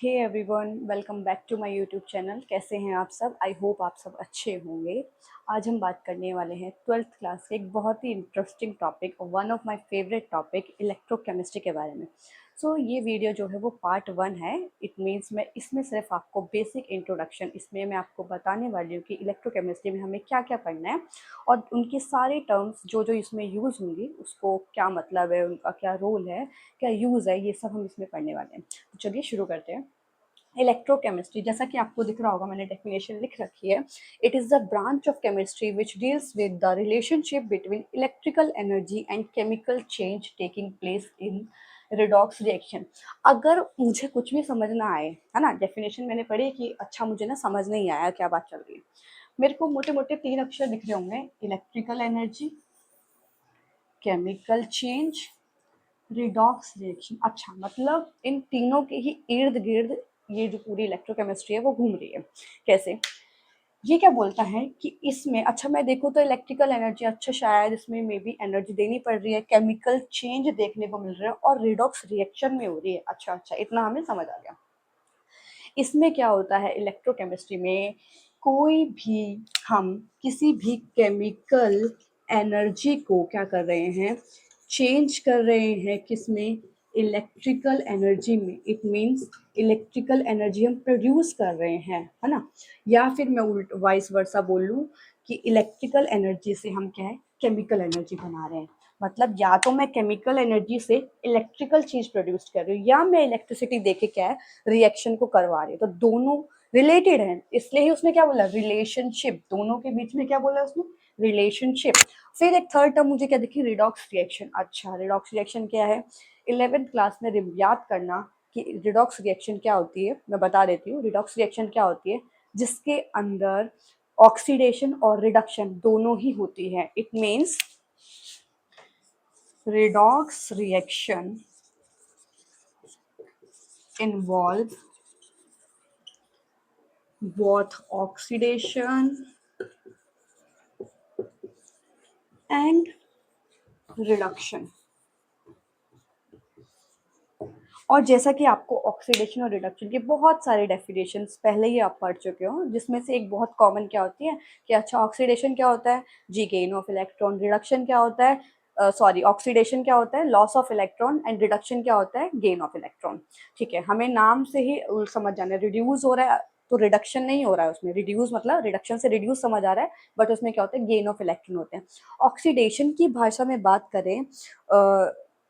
Hey everyone, welcome back to my YouTube channel. कैसे हैं आप सब? आई होप आप सब अच्छे होंगे। आज हम बात करने वाले हैं ट्वेल्थ क्लास के एक बहुत ही interesting topic, one of my favourite topic, electrochemistry के बारे में। ये वीडियो जो है वो पार्ट 1 है। इट मीन्स मैं इसमें सिर्फ आपको बेसिक इंट्रोडक्शन, इसमें मैं आपको बताने वाली हूँ कि इलेक्ट्रोकेमिस्ट्री में हमें क्या क्या पढ़ना है और उनके सारे टर्म्स जो जो इसमें यूज़ होंगी उसको क्या मतलब है, उनका क्या रोल है, क्या यूज़ है, ये सब हम इसमें पढ़ने वाले हैं। तो चलिए शुरू करते हैं। इलेक्ट्रोकेमिस्ट्री, जैसा कि आपको दिख रहा होगा, मैंने डेफिनेशन लिख रखी है। It is the branch of chemistry which deals with the relationship between electrical energy and chemical change taking place in redox reaction. अगर मुझे कुछ भी समझ ना आए, है ना, डेफिनेशन मैंने पढ़ी कि अच्छा मुझे ना समझ नहीं आया क्या बात चल रही है, मेरे को मोटे मोटे 3 अक्षर दिख रहे होंगे: electrical energy, chemical change, redox reaction. अच्छा, मतलब इन तीनों के ही इर्द गिर्द ये जो पूरी इलेक्ट्रोकेमिस्ट्री है वो घूम रही है। कैसे? ये क्या बोलता है कि इसमें, अच्छा मैं देखूँ तो इलेक्ट्रिकल एनर्जी, अच्छा शायद इसमें मे बी एनर्जी देनी पड़ रही है, केमिकल चेंज देखने को मिल रहा है और रिडॉक्स रिएक्शन में हो रही है। अच्छा अच्छा, इतना हमें समझ आ गया। इसमें क्या होता है इलेक्ट्रोकेमिस्ट्री में, कोई भी, हम किसी भी केमिकल एनर्जी को क्या कर रहे हैं, चेंज कर रहे हैं किसमें, इलेक्ट्रिकल एनर्जी में। इट मीन्स इलेक्ट्रिकल एनर्जी हम प्रोड्यूस कर रहे हैं, है ना। या फिर मैं उल्ट वाइस वर्सा बोल लूँ कि इलेक्ट्रिकल एनर्जी से हम क्या है, केमिकल एनर्जी बना रहे हैं। मतलब या तो मैं केमिकल एनर्जी से इलेक्ट्रिकल चीज प्रोड्यूस कर रही हूँ या मैं इलेक्ट्रिसिटी देके क्या है, रिएक्शन को करवा रही है। तो दोनों रिलेटेड हैं, इसलिए ही उसने क्या बोला, रिलेशनशिप। दोनों के बीच में क्या बोला उसने, रिलेशनशिप। फिर एक थर्ड टर्म मुझे क्या दिखी, रिडॉक्स रिएक्शन। अच्छा, रिडॉक्स रिएक्शन क्या है? 11th क्लास में याद करना कि रिडॉक्स रिएक्शन क्या होती है। मैं बता देती हूँ रिडॉक्स रिएक्शन क्या होती है, जिसके अंदर ऑक्सीडेशन और रिडक्शन दोनों ही होती है। It means redox reaction involve both oxidation and reduction। और जैसा कि आपको ऑक्सीडेशन और रिडक्शन के बहुत सारे डेफिनेशंस पहले ही आप पढ़ चुके हो, जिसमें से एक बहुत कॉमन क्या होती है कि अच्छा ऑक्सीडेशन क्या होता है जी, गेन ऑफ इलेक्ट्रॉन। रिडक्शन क्या होता है, सॉरी, ऑक्सीडेशन क्या होता है, loss of electron. And reduction क्या होता है, गेन ऑफ इलेक्ट्रॉन। ठीक है, हमें नाम से ही समझ जाना है। रिड्यूस हो रहा है तो रिडक्शन नहीं हो रहा है उसमें, रिड्यूस मतलब रिडक्शन से रिड्यूस समझ आ रहा है, बट उसमें क्या होता है, गेन ऑफ इलेक्ट्रॉन होते हैं। ऑक्सीडेशन की भाषा में बात करें,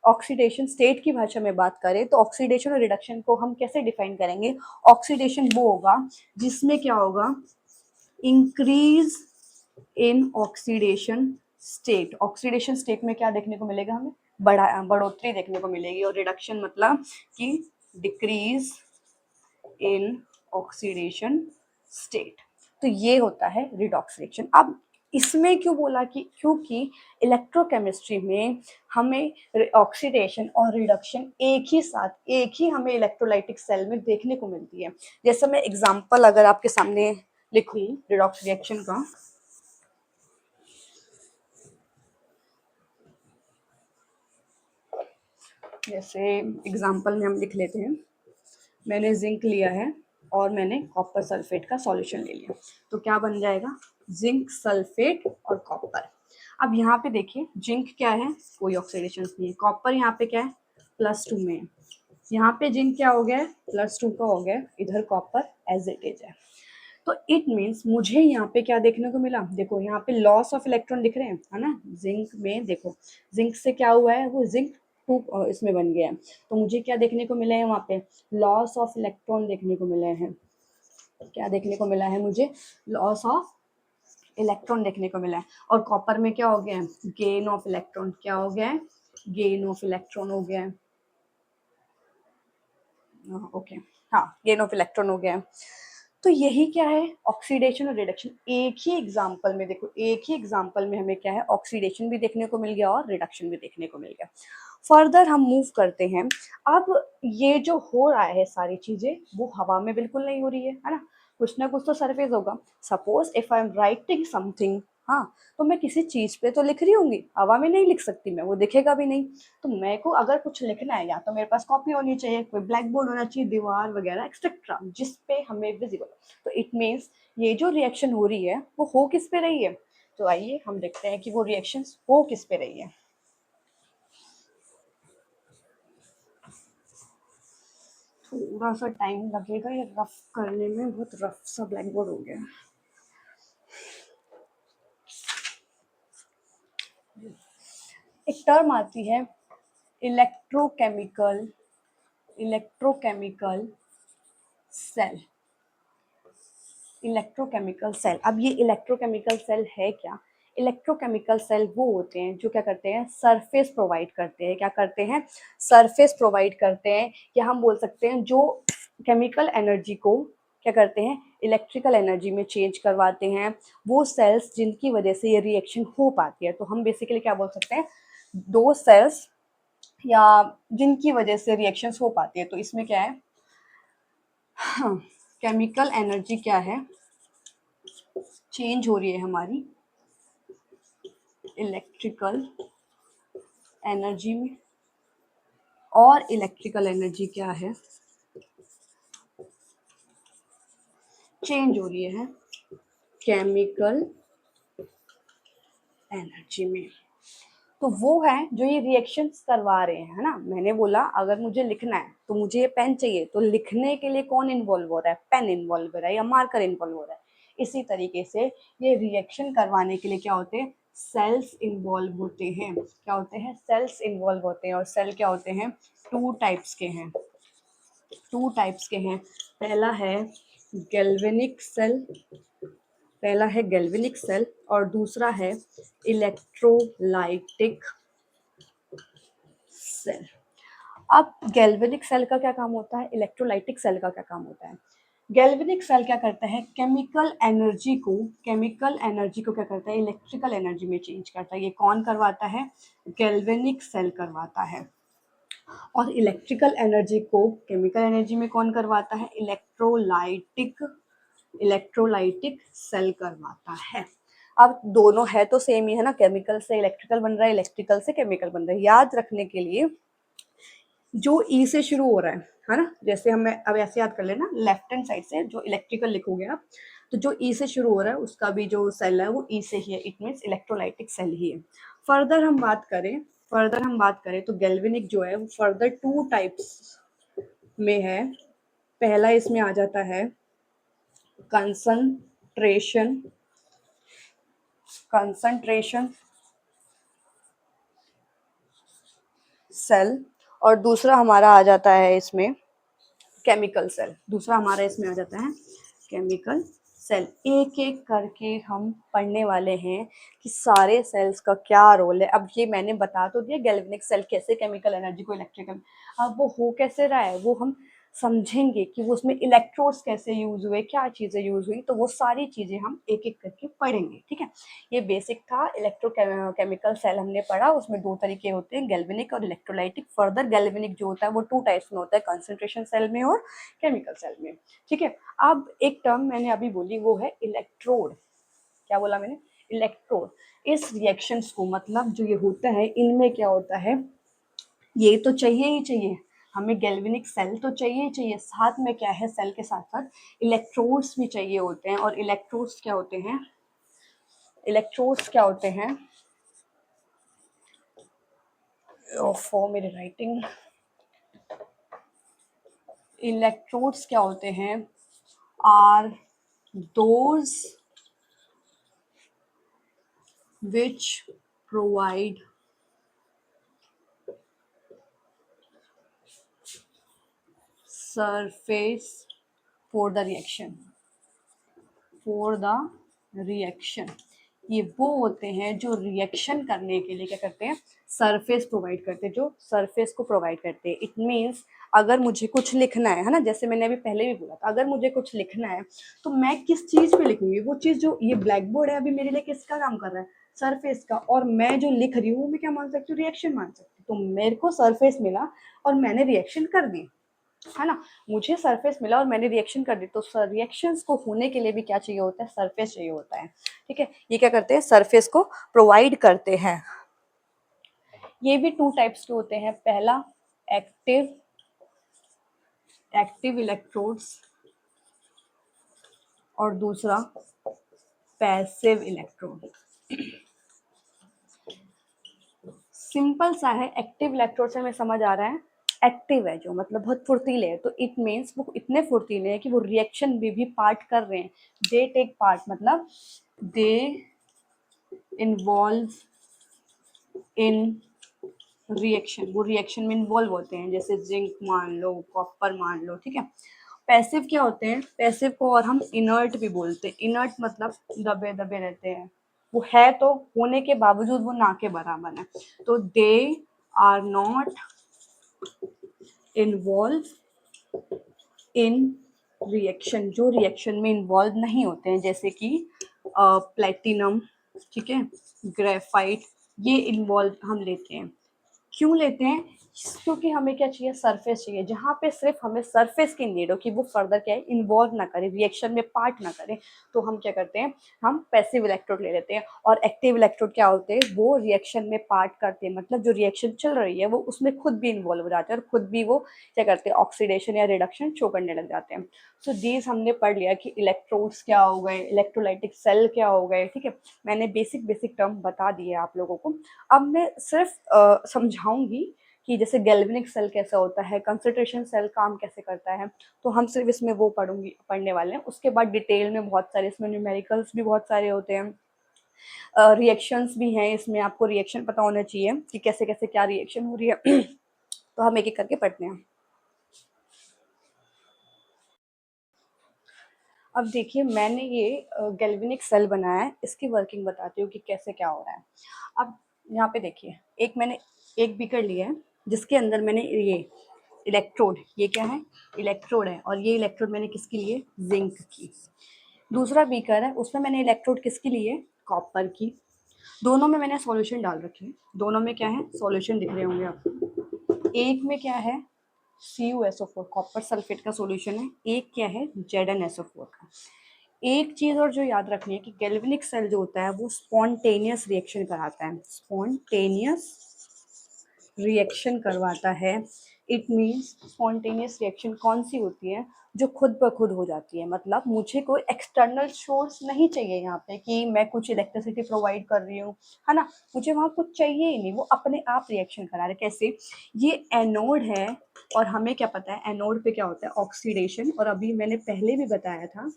ऑक्सीडेशन स्टेट की भाषा में बात करें तो ऑक्सीडेशन और रिडक्शन को हम कैसे डिफाइन करेंगे? ऑक्सीडेशन वो होगा जिसमें क्या होगा, increase in oxidation state. Oxidation state में क्या देखने को मिलेगा हमें, बढ़ोतरी देखने को मिलेगी। और रिडक्शन मतलब कि डिक्रीज इन ऑक्सीडेशन स्टेट। तो ये होता है रिडॉक्स रिएक्शन। अब इसमें क्यों बोला कि, क्योंकि इलेक्ट्रोकेमिस्ट्री में हमें ऑक्सीडेशन और रिडक्शन एक ही साथ, एक ही हमें इलेक्ट्रोलाइटिक सेल में देखने को मिलती है। जैसे मैं एग्जांपल अगर आपके सामने लिखूं रिडॉक्स रिएक्शन का, जैसे एग्जांपल में हम लिख लेते हैं, मैंने जिंक लिया है और मैंने कॉपर सल्फेट का सॉल्यूशन ले लिया, तो क्या बन जाएगा, जिंक सल्फेट और कॉपर। अब यहाँ पे देखिए जिंक क्या है, कोई ऑक्सीडेशन नहीं है। कॉपर यहाँ पे क्या है, +2 में है। यहाँ पे जिंक क्या हो गया है, +2 का हो गया, इधर कॉपर एज इट इज है। तो इट मीन्स मुझे यहाँ पे क्या देखने को मिला, देखो यहाँ पे लॉस ऑफ इलेक्ट्रॉन दिख रहे हैं, है ना। जिंक में देखो, जिंक से क्या हुआ है, वो जिंक 2 इसमें बन गया है। तो मुझे क्या देखने को मिला है, वहाँ पे लॉस ऑफ इलेक्ट्रॉन देखने को मिले हैं। क्या देखने को मिला है मुझे, लॉस ऑफ इलेक्ट्रॉन देखने को मिला है। और कॉपर में क्या हो गया है, गेन ऑफ इलेक्ट्रॉन। क्या हो गया है, गेन ऑफ इलेक्ट्रॉन हो गया है। ओके, हाँ, गेन ऑफ इलेक्ट्रॉन हो गया है। तो यही क्या है, ऑक्सीडेशन और रिडक्शन। एक ही एग्जाम्पल में देखो, एक ही एग्जाम्पल में हमें क्या है, ऑक्सीडेशन भी देखने को मिल गया और रिडक्शन भी देखने को मिल गया। फर्दर हम मूव करते हैं। अब ये जो हो रहा है सारी चीजें, वो हवा में बिल्कुल नहीं हो रही है ना। कुछ ना कुछ तो सरफेस होगा। Suppose if I am writing something, हाँ, तो मैं किसी चीज पे तो लिख रही होंगी, हवा में नहीं लिख सकती मैं, वो दिखेगा भी नहीं। तो मेरे को अगर कुछ लिखना है, या तो मेरे पास कॉपी होनी चाहिए, कोई ब्लैक बोर्ड होना चाहिए, दीवार वगैरह एक्सेट्रा, जिस पे हमें विजिबल। तो इट मीन्स ये जो रिएक्शन हो रही है वो हो किस पे रही है। तो आइए हम देखते हैं कि वो रिएक्शन हो किस पे रही है। थोड़ा सा टाइम लगेगा ये रफ करने में, बहुत रफ सा ब्लैक बोर्ड हो गया। एक टर्म आती है electrochemical, electrochemical cell, electrochemical cell. अब ये इलेक्ट्रोकेमिकल सेल है क्या। इलेक्ट्रोकेमिकल सेल वो होते हैं जो क्या करते हैं, सरफेस प्रोवाइड करते हैं। क्या करते हैं, सरफेस प्रोवाइड करते हैं, या हम बोल सकते हैं जो केमिकल एनर्जी को क्या करते हैं, इलेक्ट्रिकल एनर्जी में चेंज करवाते हैं। वो सेल्स जिनकी वजह से ये रिएक्शन हो पाती है, तो हम बेसिकली क्या बोल सकते हैं, दो सेल्स या जिनकी वजह से रिएक्शंस हो पाती है। तो इसमें क्या है, हाँ, केमिकल एनर्जी क्या है, चेंज हो रही है हमारी इलेक्ट्रिकल एनर्जी में। और इलेक्ट्रिकल एनर्जी क्या है, चेंज हो रही है केमिकल एनर्जी में। तो वो है जो ये रिएक्शंस करवा रहे हैं, है ना। मैंने बोला अगर मुझे लिखना है तो मुझे ये पेन चाहिए, तो लिखने के लिए कौन इन्वॉल्व हो रहा है, पेन इन्वॉल्व हो रहा है या मार्कर इन्वॉल्व हो रहा है। इसी तरीके से ये रिएक्शन करवाने के लिए क्या होते हैं, सेल्स इन्वॉल्व होते हैं। क्या होते हैं, सेल्स इन्वॉल्व होते हैं। और सेल क्या होते हैं, टू टाइप्स के हैं, टू टाइप्स के हैं। पहला है गैल्वेनिक सेल, पहला है गैल्वेनिक सेल और दूसरा है इलेक्ट्रोलाइटिक सेल। अब गैल्वेनिक सेल का क्या काम होता है, इलेक्ट्रोलाइटिक सेल का क्या काम होता है। गैल्वेनिक सेल क्या करता है, केमिकल एनर्जी को, केमिकल एनर्जी को क्या करता है, इलेक्ट्रिकल एनर्जी में चेंज करता है। ये कौन करवाता है, गैल्वेनिक सेल करवाता है। और इलेक्ट्रिकल एनर्जी को केमिकल एनर्जी में कौन करवाता है, इलेक्ट्रोलाइटिक, इलेक्ट्रोलाइटिक सेल करवाता है। अब दोनों है तो सेम ही है ना, केमिकल से इलेक्ट्रिकल बन रहा है, इलेक्ट्रिकल से केमिकल बन रहा है। याद रखने के लिए जो ई से शुरू हो रहा है ना, जैसे हमें अब ऐसे याद कर लेना, लेफ्ट हैंड साइड से जो इलेक्ट्रिकल लिखोगे आप, तो जो ई से शुरू हो रहा है उसका भी जो सेल है वो ई से ही है, इट मीन्स इलेक्ट्रोलाइटिक सेल ही है। फर्दर हम बात करें, फर्दर हम बात करें तो गैल्वेनिक जो है वो फर्दर टू टाइप्स में है। पहला इसमें आ जाता है कंसंट्रेशन, कंसंट्रेशन सेल, और दूसरा हमारा आ जाता है इसमें केमिकल सेल। दूसरा हमारा इसमें आ जाता है केमिकल सेल। एक एक करके हम पढ़ने वाले हैं कि सारे सेल्स का क्या रोल है। अब ये मैंने बता तो दिया गैल्वेनिक सेल कैसे केमिकल एनर्जी को इलेक्ट्रिकल, अब वो हो कैसे रहा है वो हम समझेंगे कि वो उसमें इलेक्ट्रोड्स कैसे यूज हुए, क्या चीजें यूज हुई, तो वो सारी चीजें हम एक एक करके पढ़ेंगे, ठीक है। ये बेसिक था, इलेक्ट्रो केमिकल सेल हमने पढ़ा, उसमें दो तरीके होते हैं, गैल्वेनिक और इलेक्ट्रोलाइटिक। फर्दर गैल्वेनिक जो होता है वो टू टाइप्स में होता है, कंसंट्रेशन सेल में और केमिकल सेल में, ठीक है। अब एक टर्म मैंने अभी बोली वो है इलेक्ट्रोड। क्या बोला मैंने, इलेक्ट्रोड। इस रिएक्शंस को, मतलब जो ये होता है इनमें क्या होता है, ये तो चाहिए ही चाहिए हमें, गैल्वेनिक सेल तो चाहिए ही चाहिए, साथ में क्या है, सेल के साथ साथ इलेक्ट्रोड्स भी चाहिए होते हैं। और इलेक्ट्रोड्स क्या होते हैं, इलेक्ट्रोड्स क्या होते हैं, फॉर मेरी राइटिंग, इलेक्ट्रोड्स क्या होते हैं, are those which provide surface for the reaction, for the reaction। ये वो होते हैं जो रिएक्शन करने के लिए क्या करते हैं, सरफेस प्रोवाइड करते हैं, जो सरफेस को प्रोवाइड करते हैं। इट मीन्स अगर मुझे कुछ लिखना है ना, जैसे मैंने अभी पहले भी बोला था, अगर मुझे कुछ लिखना है तो मैं किस चीज पे लिखूंगी, वो चीज जो ये ब्लैक बोर्ड है अभी मेरे लिए किसका काम कर रहा है, सरफेस का। और मैं जो लिख रही हूँ वो मैं क्या मान सकती हूँ, रिएक्शन मान सकती हूँ। तो मेरे को सरफेस मिला और मैंने रिएक्शन कर दी, है ना। मुझे सरफेस मिला और मैंने रिएक्शन कर दी, तो रिएक्शंस को होने के लिए भी क्या चाहिए होता है, सरफेस चाहिए होता है। ठीक है, ये क्या करते हैं, सरफेस को प्रोवाइड करते हैं। ये भी टू टाइप्स के होते हैं, पहला एक्टिव एक्टिव इलेक्ट्रोड्स और दूसरा पैसिव इलेक्ट्रोड। सिंपल सा है, एक्टिव इलेक्ट्रोड से हमें समझ आ रहा है एक्टिव है जो मतलब बहुत फुर्तीले है, तो इट मीन्स वो इतने फुर्तीले हैं कि वो रिएक्शन में भी पार्ट कर रहे हैं। दे टेक पार्ट मतलब दे इन्वॉल्व इन रिएक्शन, वो रिएक्शन में इन्वॉल्व होते हैं, जैसे जिंक मान लो, कॉपर मान लो। ठीक है, पैसिव क्या होते हैं, पैसिव को और हम इनर्ट भी बोलते हैं। इनर्ट मतलब दबे दबे रहते हैं, वो है तो होने के बावजूद वो ना के बराबर है। तो they are not involve in reaction, जो रिएक्शन में इन्वॉल्व नहीं होते हैं, जैसे कि प्लेटिनम, ठीक है, ग्रेफाइट, ये इन्वॉल्व हम लेते हैं। क्यों लेते हैं, क्योंकि हमें क्या चाहिए, सरफेस चाहिए, जहाँ पे सिर्फ हमें सरफेस की नीड हो कि वो फर्दर क्या है, इन्वॉल्व ना करे, रिएक्शन में पार्ट ना करे, तो हम क्या करते हैं, हम पैसिव इलेक्ट्रोड ले लेते हैं। और एक्टिव इलेक्ट्रोड क्या होते हैं, वो रिएक्शन में पार्ट करते हैं, मतलब जो रिएक्शन चल रही है वो उसमें खुद भी इन्वॉल्व हो जाते हैं और खुद भी वो क्या करते हैं, ऑक्सीडेशन या रिडक्शन शो करने लग जाते हैं। सो दीज हमने पढ़ लिया कि इलेक्ट्रोड्स क्या हो गए, इलेक्ट्रोलाइटिक सेल क्या हो गए। ठीक है, मैंने बेसिक बेसिक टर्म बता दिए आप लोगों को। अब मैं सिर्फ समझाऊंगी कि जैसे गैल्वेनिक सेल कैसा होता है, कंसंट्रेशन सेल काम कैसे करता है, तो हम सिर्फ इसमें वो पढ़ने वाले हैं। उसके बाद डिटेल में बहुत सारे इसमें न्यूमेरिकल्स भी बहुत सारे होते हैं, रिएक्शंस भी हैं इसमें, आपको रिएक्शन पता होना चाहिए कि कैसे कैसे क्या रिएक्शन हो रही है। तो हम एक एक करके पढ़ते हैं। अब देखिए, मैंने ये गैल्वेनिक सेल बनाया है, इसकी वर्किंग बताती हूँ कि कैसे क्या हो रहा है। अब यहाँ पे देखिए, मैंने एक बीकर लिया है जिसके अंदर मैंने ये इलेक्ट्रोड, ये क्या है, इलेक्ट्रोड है, और ये इलेक्ट्रोड मैंने किसके लिए, जिंक की। दूसरा बीकर है, उसमें मैंने इलेक्ट्रोड किसके लिए, कॉपर की। दोनों में मैंने सॉल्यूशन डाल रखे हैं, दोनों में क्या है, सॉल्यूशन दिख रहे होंगे आपको। एक में क्या है, CuSO4 कॉपर सल्फेट का सॉल्यूशन है, एक क्या है, ZnSO4 का। एक चीज और जो याद रखनी है कि गैल्वेनिक सेल जो होता है वो स्पॉन्टेनियस रिएक्शन कराता है, स्पॉन्टेनियस रिएक्शन करवाता है। इट मीन्स स्पॉन्टेनियस रिएक्शन कौन सी होती है, जो खुद ब खुद हो जाती है, मतलब मुझे कोई एक्सटर्नल सोर्स नहीं चाहिए यहाँ पे कि मैं कुछ इलेक्ट्रिसिटी प्रोवाइड कर रही हूँ, है ना, मुझे वहाँ कुछ चाहिए ही नहीं, वो अपने आप रिएक्शन करा रहे। कैसे, ये एनोड है और हमें क्या पता है एनोड पे क्या होता है, ऑक्सीडेशन। और अभी मैंने पहले भी बताया था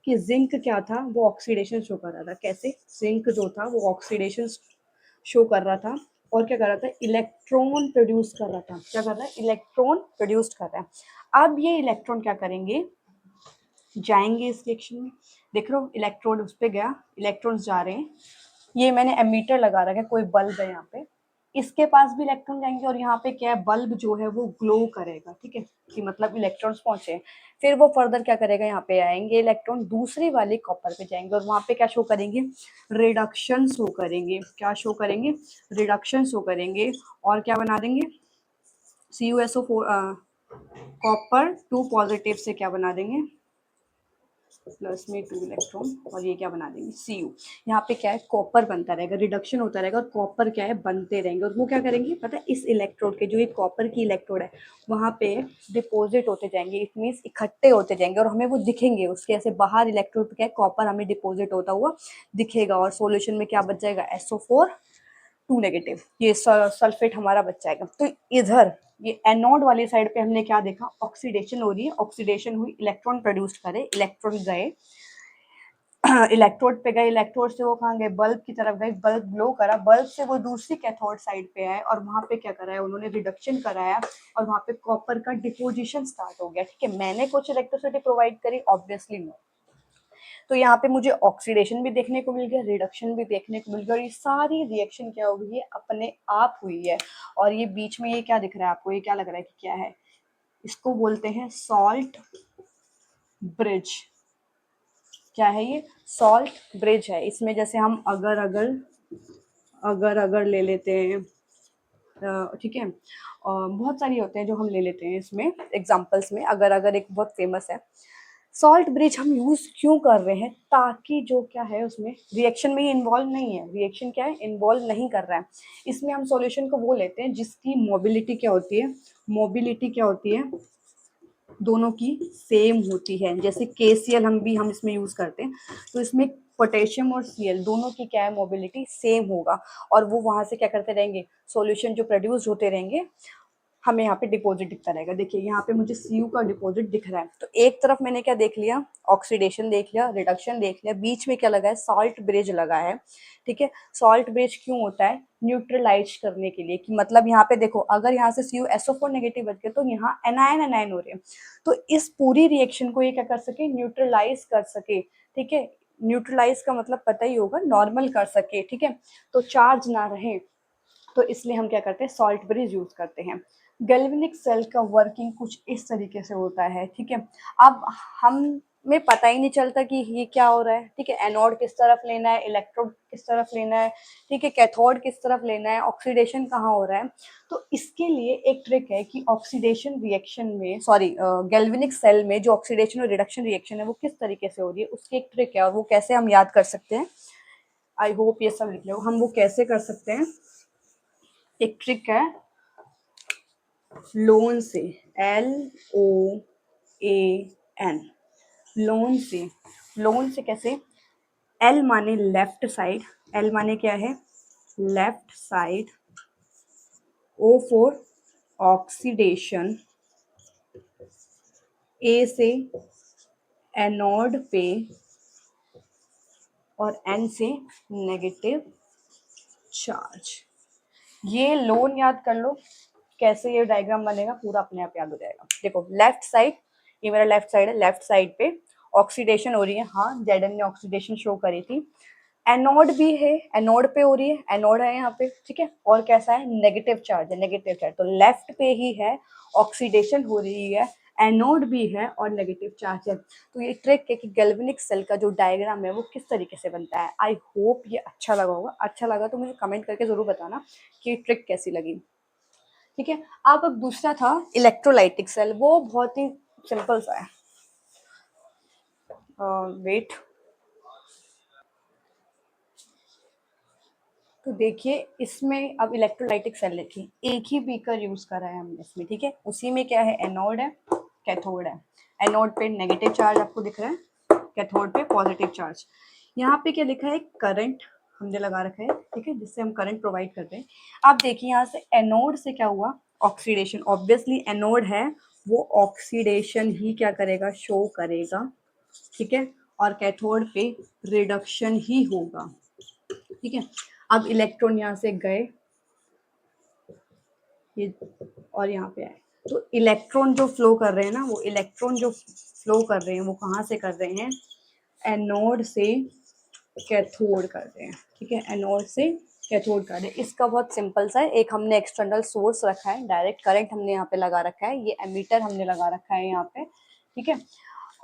कि जिंक क्या था, वो ऑक्सीडेशन शो कर रहा था। कैसे, जिंक जो था वो ऑक्सीडेशन शो कर रहा था और क्या कर रहा था, इलेक्ट्रॉन प्रोड्यूस कर रहा था। क्या कर रहा है, इलेक्ट्रॉन प्रोड्यूस कर रहा है। अब ये इलेक्ट्रॉन क्या करेंगे, जाएंगे इस रिएक्शन में। देख लो इलेक्ट्रोड उस पर गया, इलेक्ट्रॉन्स जा रहे हैं। ये मैंने एमीटर लगा रखा है, कोई बल्ब है यहाँ पे, इसके पास भी इलेक्ट्रॉन जाएंगे और यहाँ पे क्या है, बल्ब जो है वो ग्लो करेगा। ठीक है, कि मतलब इलेक्ट्रॉन्स पहुंचे। फिर वो फर्दर क्या करेगा, यहाँ पे आएंगे इलेक्ट्रॉन, दूसरी वाली कॉपर पे जाएंगे और वहां पे क्या शो करेंगे, रिडक्शन शो करेंगे। क्या शो करेंगे, रिडक्शन शो करेंगे। और क्या बना देंगे, CuSO4 कॉपर 2 पॉजिटिव से क्या बना देंगे, प्लस में 2 इलेक्ट्रॉन, और ये क्या बना देंगे, Cu। यहाँ पे क्या है, कॉपर बनता रहेगा, रिडक्शन होता रहेगा और कॉपर क्या है, बनते रहेंगे। और वो क्या करेंगे पता है, इस इलेक्ट्रोड के जो ये कॉपर की इलेक्ट्रोड है वहाँ पे डिपोजिट होते जाएंगे, इट मीन्स इकट्ठे होते जाएंगे और हमें वो दिखेंगे, उसके ऐसे बाहर इलेक्ट्रोड पे क्या है, कॉपर हमें डिपोजिट होता हुआ दिखेगा। और सोल्यूशन में क्या बच जाएगा, SO4 2 नेगेटिव, ये सल्फेट हमारा बच जाएगा। तो इधर ये एनोड वाली साइड पे हमने क्या देखा, ऑक्सीडेशन हो रही है, ऑक्सीडेशन हुई, इलेक्ट्रॉन प्रोड्यूस करे, इलेक्ट्रॉन गए इलेक्ट्रोड पे गए, इलेक्ट्रोड से वो कहाँ गए, बल्ब की तरफ गए, बल्ब ग्लो करा, बल्ब से वो दूसरी कैथोड साइड पे आए और वहां पे क्या कराया उन्होंने, रिडक्शन कराया और वहां पे कॉपर का डिपोजिशन स्टार्ट हो गया। ठीक है, मैंने कुछ इलेक्ट्रिसिटी प्रोवाइड करी, ऑब्वियसली नो। तो यहाँ पे मुझे ऑक्सीडेशन भी देखने को मिल गया, रिडक्शन भी देखने को मिल गया, और ये सारी रिएक्शन क्या हो गई है, अपने आप हुई है। और ये बीच में ये क्या दिख रहा है आपको, ये क्या लग रहा है कि क्या है, इसको बोलते हैं सॉल्ट ब्रिज। क्या है ये, सॉल्ट ब्रिज है। इसमें जैसे हम अगर अगर ले लेते हैं, ठीक है। बहुत सारी होते हैं जो हम ले लेते हैं इसमें एग्जांपल्स में। अगर अगर एक बहुत फेमस है सॉल्ट ब्रिज, हम यूज क्यों कर रहे हैं, ताकि जो क्या है उसमें रिएक्शन में ही इन्वॉल्व नहीं है, रिएक्शन क्या है इन्वॉल्व नहीं कर रहा है। इसमें हम सॉल्यूशन को वो लेते हैं जिसकी मोबिलिटी क्या होती है, मोबिलिटी क्या होती है, दोनों की सेम होती है। जैसे KCl हम इसमें यूज करते हैं, तो इसमें पोटेशियम और Cl दोनों की क्या है, मोबिलिटी सेम होगा, और वो वहां से क्या करते रहेंगे, सॉल्यूशन जो प्रोड्यूस होते रहेंगे, हमें यहाँ पे डिपॉजिट दिखता रहेगा। देखिए यहाँ पे मुझे Cu का डिपॉजिट दिख रहा है। तो एक तरफ मैंने क्या देख लिया, ऑक्सीडेशन देख लिया, रिडक्शन देख लिया, बीच में क्या लगा है, सॉल्ट ब्रिज लगा है। ठीक है, सॉल्ट ब्रिज क्यों होता है, न्यूट्रलाइज करने के लिए, कि मतलब यहाँ पे देखो अगर यहाँ से CuSO4 नेगेटिव बच गए तो यहाँ एनायन एनायन हो रहे हैं, तो इस पूरी रिएक्शन को ये क्या कर सके, न्यूट्रलाइज कर सके। ठीक है, न्यूट्रलाइज का मतलब पता ही होगा, नॉर्मल कर सके। ठीक है, तो चार्ज ना रहे, तो इसलिए हम क्या करते हैं, सॉल्ट ब्रिज यूज करते हैं। गैल्वेनिक सेल का वर्किंग कुछ इस तरीके से होता है। ठीक है, अब हमें पता ही नहीं चलता कि ये क्या हो रहा है। ठीक है, एनोड किस तरफ लेना है, इलेक्ट्रोड किस तरफ लेना है, ठीक है, कैथोड किस तरफ लेना है, ऑक्सीडेशन कहाँ हो रहा है। तो इसके लिए एक ट्रिक है कि ऑक्सीडेशन रिएक्शन में, सॉरी गैल्वेनिक सेल में जो ऑक्सीडेशन और रिडक्शन रिएक्शन है वो किस तरीके से हो रही है, उसकी एक ट्रिक है, और वो कैसे हम याद कर सकते हैं, आई होप ये सब लिख लो, हम वो कैसे कर सकते हैं। एक ट्रिक है लोन से, LOAN, लोन से, लोन से कैसे, L माने लेफ्ट साइड, L माने क्या है, left side, O for oxidation, A से एनोड पे, और N से नेगेटिव चार्ज। ये लोन याद कर लो, कैसे ये डायग्राम बनेगा पूरा अपने आप याद हो जाएगा। देखो लेफ्ट साइड, ये मेरा लेफ्ट साइड है, लेफ्ट साइड पे ऑक्सीडेशन हो रही है, हाँ Zn ने ऑक्सीडेशन शो करी थी। एनोड भी है, एनोड पे हो रही है, एनोड है यहाँ पे। ठीक है, और कैसा है, नेगेटिव चार्ज है, नेगेटिव चार्ज, तो लेफ्ट पे ही है, ऑक्सीडेशन हो रही है, एनोड भी है और नेगेटिव चार्ज है। तो ये ट्रिक है कि गैल्वेनिक सेल का जो डायग्राम है वो किस तरीके से बनता है। आई होप ये अच्छा लगा होगा, अच्छा लगा तो मुझे कमेंट करके जरूर बताना कि ट्रिक कैसी लगी। ठीक है, अब दूसरा था इलेक्ट्रोलाइटिक सेल, वो बहुत ही सिंपल सा है। वेट, तो देखिए इसमें अब इलेक्ट्रोलाइटिक सेल लिखी, एक ही बीकर यूज करा है हमने इसमें। ठीक है, उसी में क्या है, एनोड है, कैथोड है। एनोड पे नेगेटिव चार्ज आपको दिख रहा है, कैथोड पे पॉजिटिव चार्ज। यहाँ पे क्या लिखा है, करंट हमने लगा रखा है। ठीक है, जिससे हम करंट प्रोवाइड करते हैं। आप देखिए यहाँ से एनोड से क्या हुआ, ऑक्सीडेशन, ऑब्वियसली एनोड है वो ऑक्सीडेशन ही क्या करेगा, शो करेगा। ठीक है, और कैथोड पे रिडक्शन ही होगा। ठीक है, अब इलेक्ट्रॉन यहाँ से गए, ये और यहाँ पे आए, तो इलेक्ट्रॉन जो फ्लो कर रहे हैं ना, वो इलेक्ट्रॉन जो फ्लो कर रहे हैं वो कहाँ से कर रहे हैं, एनोड से कैथोड कर रहे हैं। ठीक है, एनोड से कैथोड कर रहे हैं। इसका बहुत सिंपल सा है, एक हमने एक्सटर्नल सोर्स रखा है, डायरेक्ट करंट हमने यहाँ पे लगा रखा है, ये एमीटर हमने लगा रखा है यहाँ पे। ठीक है,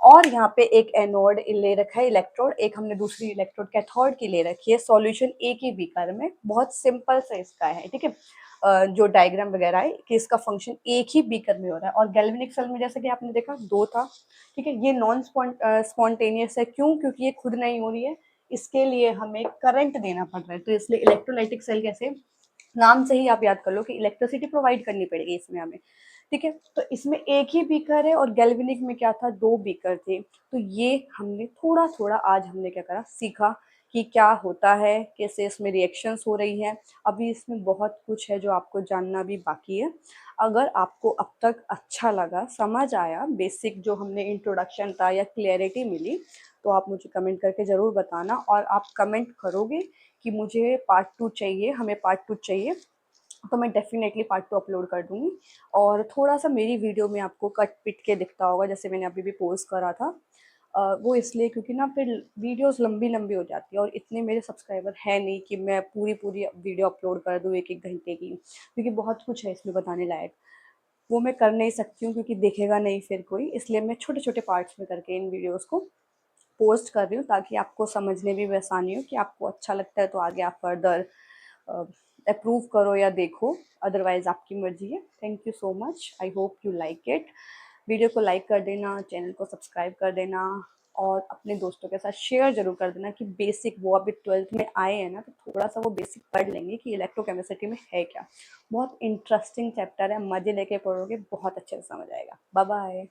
और यहाँ पे एक एनोड ले रखा है इलेक्ट्रोड, एक हमने दूसरी इलेक्ट्रोड कैथोड की ले रखी है। सॉल्यूशन एक ही बीकर में, बहुत सिंपल सा इसका है। ठीक है, जो डायग्राम वगैरह है कि इसका फंक्शन एक ही बीकर में हो रहा है। और गैल्वेनिक सेल में जैसे कि आपने देखा दो था। ठीक है, ये नॉन स्पॉन्टेनियस है, क्यों, क्योंकि ये खुद नहीं हो रही है, इसके लिए हमें करंट देना पड़ रहा है। तो इसलिए इलेक्ट्रोलाइटिक सेल कैसे, नाम से ही आप याद कर लो कि इलेक्ट्रिसिटी प्रोवाइड करनी पड़ेगी इसमें हमें। ठीक है, तो इसमें एक ही बीकर है, और गैल्वेनिक में क्या था, दो बीकर थे। तो ये हमने थोड़ा थोड़ा आज हमने क्या करा, सीखा कि क्या होता है, कैसे इसमें रिएक्शंस हो रही हैं। अभी इसमें बहुत कुछ है जो आपको जानना भी बाकी है। अगर आपको अब तक अच्छा लगा, समझ आया, बेसिक जो हमने इंट्रोडक्शन था या क्लियरिटी मिली, तो आप मुझे कमेंट करके ज़रूर बताना। और आप कमेंट करोगे कि मुझे पार्ट 2 चाहिए, हमें पार्ट 2 चाहिए, तो मैं डेफिनेटली पार्ट 2 अपलोड कर दूँगी। और थोड़ा सा मेरी वीडियो में आपको कट पिट के दिखता होगा, जैसे मैंने अभी भी पोस्ट करा था। वो इसलिए क्योंकि ना फिर वीडियोस लंबी लंबी हो जाती है, और इतने मेरे सब्सक्राइबर है नहीं कि मैं पूरी पूरी वीडियो अपलोड कर दूँ एक एक घंटे की, क्योंकि बहुत कुछ है इसमें बताने लायक। वो मैं कर नहीं सकती हूँ क्योंकि देखेगा नहीं फिर कोई, इसलिए मैं छोटे छोटे पार्ट्स में करके इन वीडियोज़ को पोस्ट कर रही हूँ, ताकि आपको समझने में भी आसानी हो, कि आपको अच्छा लगता है तो आगे आप फर्दर अप्रूव करो या देखो, अदरवाइज आपकी मर्जी है। Thank you so much, I hope you like it. Video को लाइक कर देना, चैनल को सब्सक्राइब कर देना और अपने दोस्तों के साथ शेयर जरूर कर देना कि बेसिक वो अभी 12th में आए हैं ना, तो थोड़ा सा वो बेसिक पढ़ लेंगे कि इलेक्ट्रोकेमिस्ट्री में है क्या। बहुत इंटरेस्टिंग चैप्टर है, मजे लेके पढ़ोगे बहुत अच्छे से समझ आएगा। Bye bye.